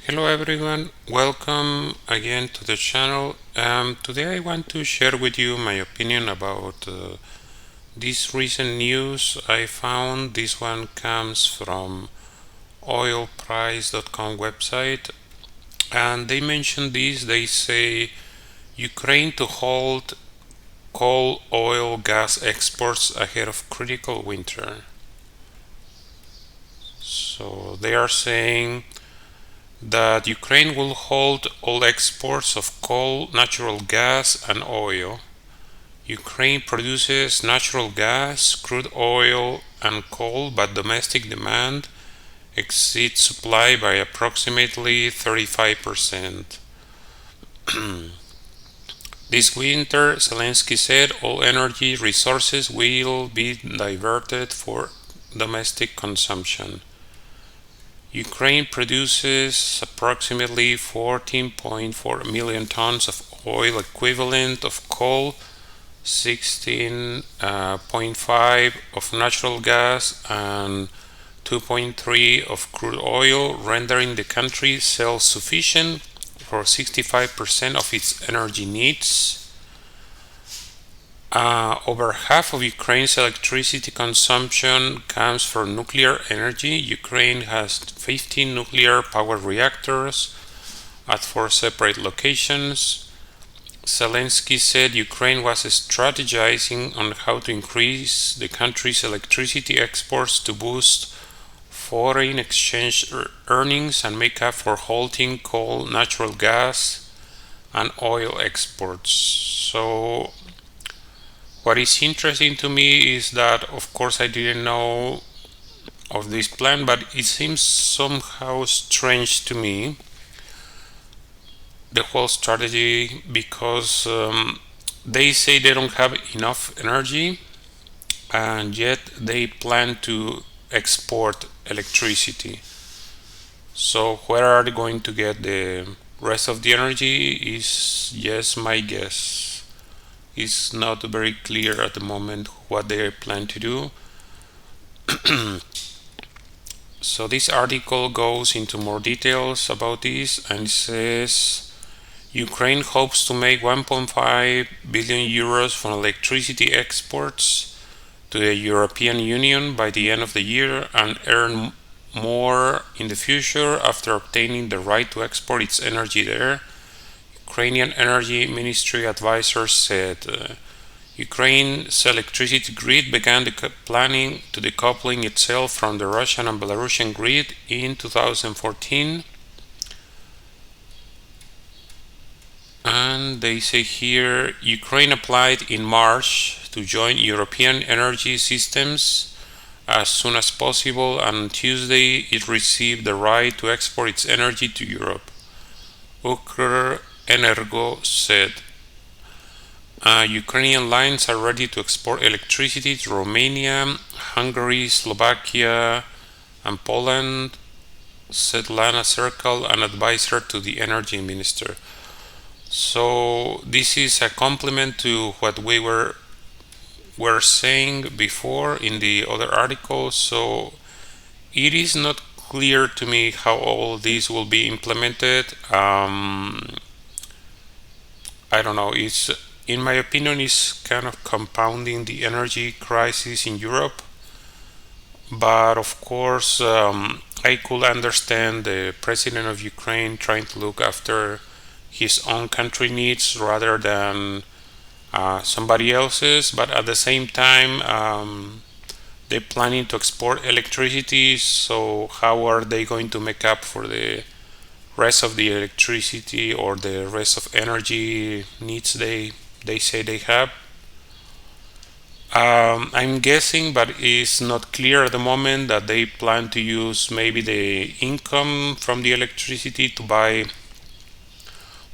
Hello everyone, welcome again to the channel. Today I want to share with you my opinion about this recent news I found. This one comes from oilprice.com website, and they mention this. They say Ukraine to halt coal, oil, gas exports ahead of critical winter. So they are saying that Ukraine will halt all exports of coal, natural gas, and oil. Ukraine produces natural gas, crude oil, and coal, but domestic demand exceeds supply by approximately 35%. This winter, Zelensky said all energy resources will be diverted for domestic consumption. Ukraine produces approximately 14.4 million tons of oil equivalent of coal, 16.5 of natural gas, and 2.3 of crude oil, rendering the country self-sufficient for 65% of its energy needs. Over half of Ukraine's electricity consumption comes from nuclear energy. Ukraine has 15 nuclear power reactors at 4 separate locations. Zelensky said Ukraine was strategizing on how to increase the country's electricity exports to boost foreign exchange earnings and make up for halting coal, natural gas, and oil exports. So what is interesting to me is that, of course, I didn't know of this plan, but it seems somehow strange to me, the whole strategy, because they say they don't have enough energy, and yet they plan to export electricity. So where are they going to get the rest of the energy is just my guess. It's not very clear at the moment what they plan to do. So this article goes into more details about this and says Ukraine hopes to make 1.5 billion euros from electricity exports to the European Union by the end of the year and earn more in the future after obtaining the right to export its energy there. Ukrainian Energy Ministry advisors said Ukraine's electricity grid began planning to decoupling itself from the Russian and Belarusian grid in 2014. And they say here Ukraine applied in March to join European energy systems as soon as possible, and on Tuesday it received the right to export its energy to Europe. Ukrenergo said Ukrainian lines are ready to export electricity to Romania, Hungary, Slovakia, and Poland, said Lana Circle, an advisor to the energy minister. So this is a complement to what we were saying before in the other article. So it is not clear to me how all this will be implemented. I don't know. It's, in my opinion, is kind of compounding the energy crisis in Europe. But of course, I could understand the president of Ukraine trying to look after his own country needs rather than somebody else's. But at the same time, they're planning to export electricity. So how are they going to make up for the rest of the electricity or the rest of energy needs they say they have? I'm guessing, but it's not clear at the moment, that they plan to use maybe the income from the electricity to buy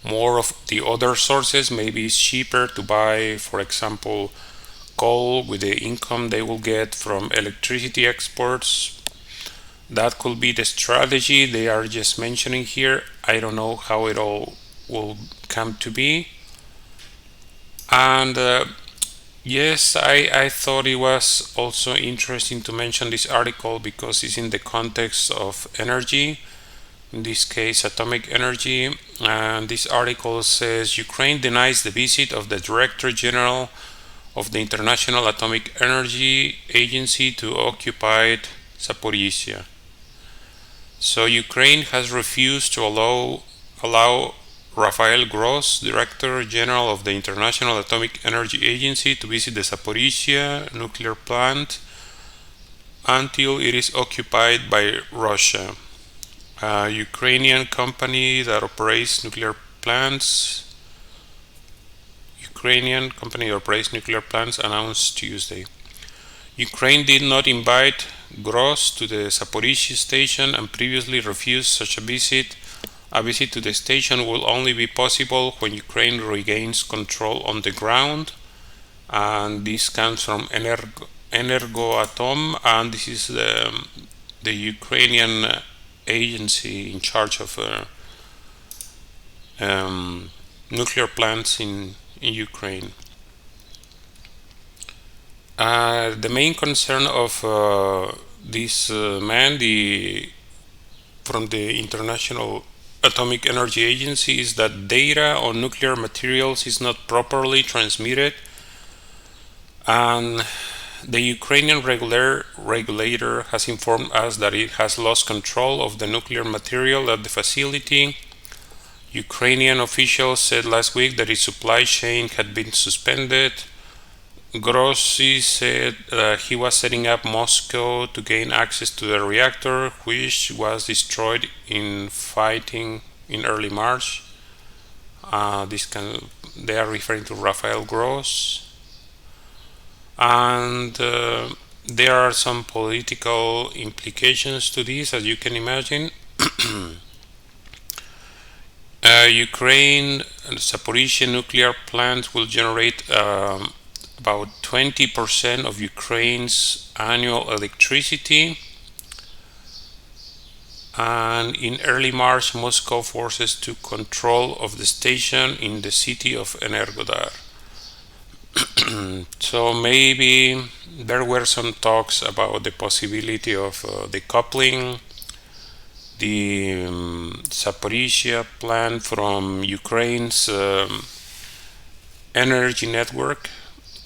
more of the other sources. Maybe it's cheaper to buy, for example, coal with the income they will get from electricity exports. That could be the strategy they are just mentioning here. I don't know how it all will come to be. And yes, I thought it was also interesting to mention this article because it's in the context of energy. in this case atomic energy. And this article says Ukraine denies the visit of the Director General of the International Atomic Energy Agency to occupied Zaporizhia. So Ukraine has refused to allow Rafael Gross, Director General of the International Atomic Energy Agency, to visit the Zaporizhia nuclear plant until it is occupied by Russia. A Ukrainian company that operates nuclear plants announced Tuesday. Ukraine did not invite Gross to the Zaporizhia station and previously refused such a visit. A visit to the station will only be possible when Ukraine regains control on the ground. And this comes from Energoatom, and this is the Ukrainian agency in charge of nuclear plants in Ukraine. The main concern of this man from the International Atomic Energy Agency is that data on nuclear materials is not properly transmitted, and the Ukrainian regulator has informed us that it has lost control of the nuclear material at the facility. Ukrainian officials said last week that its supply chain had been suspended. Grossi said he was setting up Moscow to gain access to the reactor, which was destroyed in fighting in early March. They are referring to Rafael Gross. And there are some political implications to this, as you can imagine. Ukraine and Zaporizhia nuclear plant will generate about 20% of Ukraine's annual electricity. And in early March, Moscow forces took control of the station in the city of Energodar. So maybe there were some talks about the possibility of decoupling the Zaporizhia plant from Ukraine's energy network.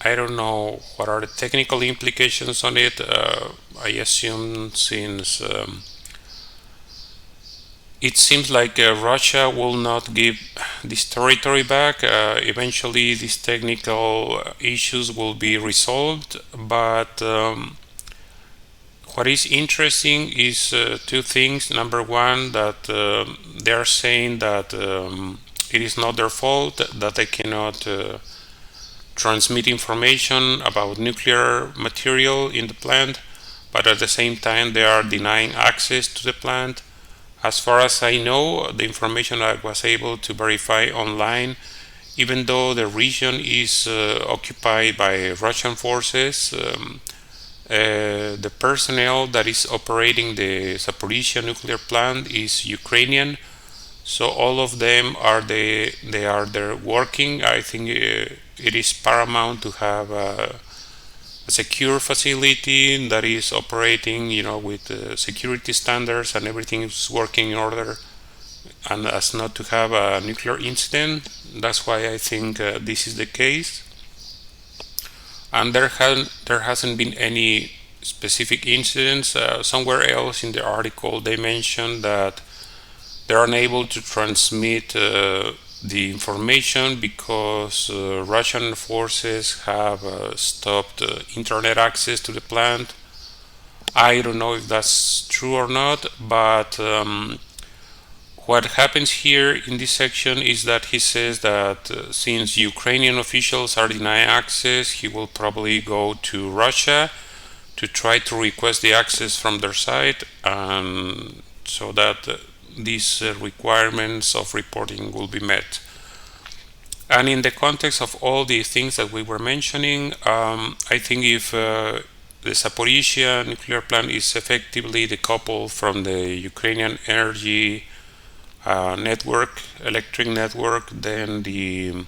I don't know what are the technical implications on it. I assume since it seems like Russia will not give this territory back. Eventually these technical issues will be resolved, but what is interesting is two things. Number one, that they are saying that it is not their fault that they cannot transmit information about nuclear material in the plant, but at the same time they are denying access to the plant. As far as I know, the information I was able to verify online, even though the region is occupied by Russian forces, the personnel that is operating the Zaporizhia nuclear plant is Ukrainian. So all of them are they are there working. I think it is paramount to have a secure facility that is operating, with security standards and everything is working in order, and as not to have a nuclear incident. That's why I think this is the case. And there hasn't been any specific incidents. Somewhere else in the article they mentioned that they're unable to transmit the information because Russian forces have stopped internet access to the plant. I don't know if that's true or not, but what happens here in this section is that he says that since Ukrainian officials are denying access, he will probably go to Russia to try to request the access from their side, and so that these requirements of reporting will be met. And in the context of all the things that we were mentioning, I think if the Zaporizhia nuclear plant is effectively decoupled from the Ukrainian energy electric network, then the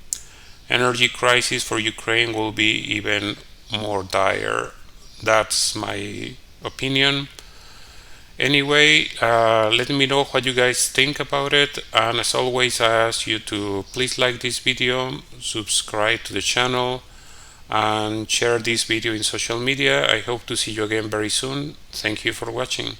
energy crisis for Ukraine will be even more dire. That's my opinion. Anyway, let me know what you guys think about it, and as always, I ask you to please like this video, subscribe to the channel, and share this video in social media. I hope to see you again very soon. Thank you for watching.